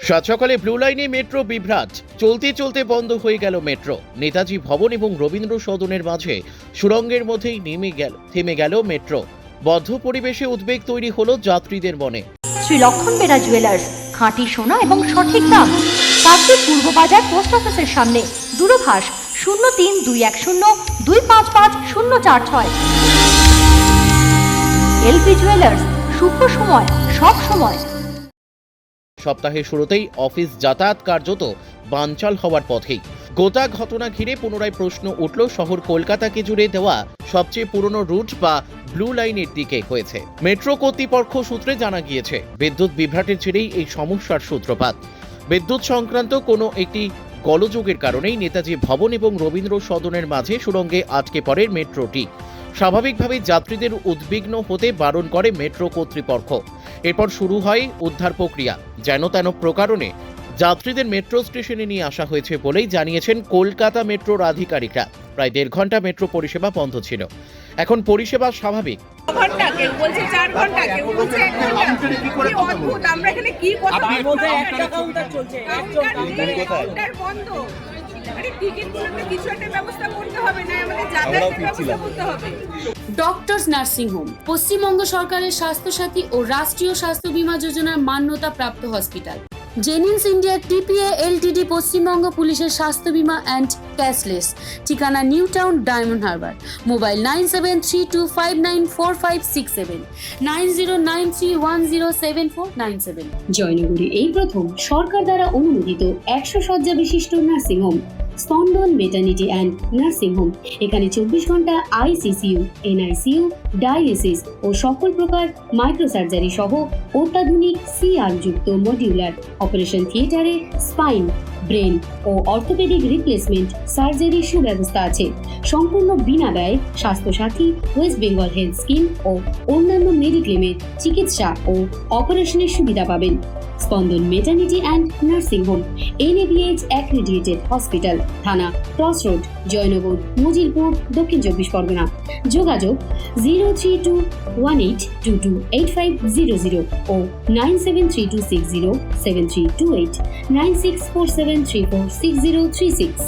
সাত সকালে ব্লু লাইনে মেট্রো বিভ্রাট, চলতে চলতে বন্ধ হয়ে গেল মেট্রো। নেতাজি ভবন এবং রবীন্দ্র সদনের মাঝে সুড়ঙ্গের মধ্যেই থেমে গেল মেট্রো। বদ্ধ পরিবেশে উদ্বেগ তৈরি হলো যাত্রীদের মনে। শ্রী লক্ষণ বেরা জুয়েলার্স, খাঁটি সোনা এবং সঠিক দাম। কাকদ্বীপ পূর্ব বাজার পোস্ট অফিসের সামনে। দূরভাষ 03-210-255-046। এলপি জুয়েলার্স, শুভ সময় সব সময়। সপ্তাহের শুরুতেই অফিস যাতায়াত কার্যত বানচাল হওয়ার পথেই। গোটা ঘটনা ঘিরে পুনরায় প্রশ্ন উঠল শহর কলকাতাকে জুড়ে দেওয়া সবচেয়ে পুরনো রুট বা ব্লু লাইনের দিকে হয়েছে। মেট্রো কর্তৃপক্ষ সূত্রে জানা গিয়েছে, বিদ্যুৎ বিভ্রাটের জেরেই এই সমস্যার সূত্রপাত। বিদ্যুৎ সংক্রান্ত কোনো একটি গোলযোগের কারণেই নেতাজি ভবন এবং রবীন্দ্র সদনের মাঝে সুড়ঙ্গে আটকে পড়ে মেট্রোটি। স্বাভাবিকভাবেই যাত্রীদের উদ্বিগ্ন হতে বারণ করে মেট্রো কর্তৃপক্ষ। এরপর শুরু হয় উদ্ধার প্রক্রিয়া। যেন তেন প্রকারণে যাত্রীদের মেট্রো স্টেশনে নিয়ে আসা হয়েছে বলেই জানিয়েছেন কলকাতা মেট্রোর আধিকারিকরা। প্রায় 1.5 ঘন্টা মেট্রো পরিষেবা বন্ধ ছিল। এখন পরিষেবা স্বাভাবিক। ডক্টরস নার্সিং হোম পশ্চিমবঙ্গ সরকারের স্বাস্থ্যসাথী ও রাষ্ট্রীয় স্বাস্থ্য বীমা যোজনার মান্যতা প্রাপ্ত hospital. Genins India TPA Ltd Paschimbanga পুলিশের স্বাস্থ্য বীমা অ্যান্ড ক্যাশলেস। ঠিকানা new town, diamond Harbour. Mobile 9732594567, 9093107497। জয়নগরে এই প্রথম সরকার দ্বারা অনুমোদিত 100 শয্যা বিশিষ্ট নার্সিং হোম স্পন্দন মেটার্নিটি অ্যান্ড নার্সিং হোম। এখানে 24 ঘন্টা আইসিসিইউ, এনআইসিইউ, ডায়ালিসিস ও সকল প্রকার মাইক্রোসার্জারি সহ অত্যাধুনিক সিআর যুক্ত মডিউলার অপারেশন থিয়েটারে স্পাইন, ব্রেন ও অর্থোপেডিক রিপ্লেসমেন্ট সার্জারি সুব্যবস্থা আছে। সম্পূর্ণ বিনা ব্যয় Swasthya Sathi, West Bengal health scheme ও অন্যান্য মেডিক্লেমের চিকিৎসা ও অপারেশনের সুবিধা পাবেন। Spandan maternity and nursing home NABH accredited hospital, Thana cross road, Joynagar, Majilpur, Dakshin 24 Pargana. যোগাযোগ 0321822850 ও 9732607328, 9647346036।